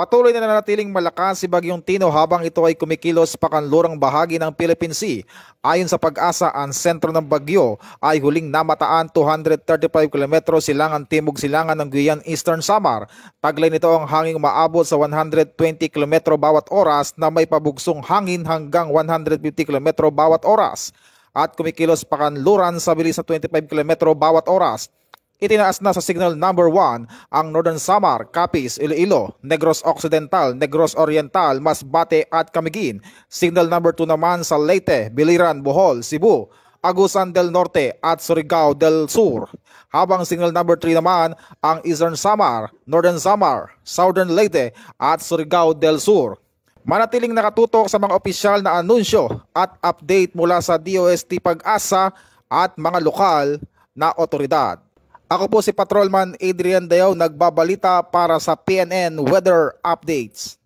Patuloy na nanatiling malakas si Bagyong Tino habang ito ay kumikilos pa kanlurang bahagi ng Philippine Sea. Ayon sa Pag-asa, ang sentro ng bagyo ay huling namataan 235 km silangan timog silangan ng Guian Eastern Samar. Taglay nito ang hanging umaabot sa 120 km bawat oras na may pabugsong hangin hanggang 150 km bawat oras at kumikilos pa kanluran sa bilis na 25 km bawat oras. Itinaas na sa Signal Number 1 ang Northern Samar, Capiz, Iloilo, Negros Occidental, Negros Oriental, Masbate at Camiguin. Signal Number 2 naman sa Leyte, Biliran, Bohol, Cebu, Agusan del Norte at Surigao del Sur. Habang Signal Number 3 naman ang Eastern Samar, Northern Samar, Southern Leyte at Surigao del Sur. Manatiling nakatutok sa mga opisyal na anunsyo at update mula sa DOST Pag-asa at mga lokal na otoridad. Ako po si Patrolman Adrian Dayaw, nagbabalita para sa PNN Weather Updates.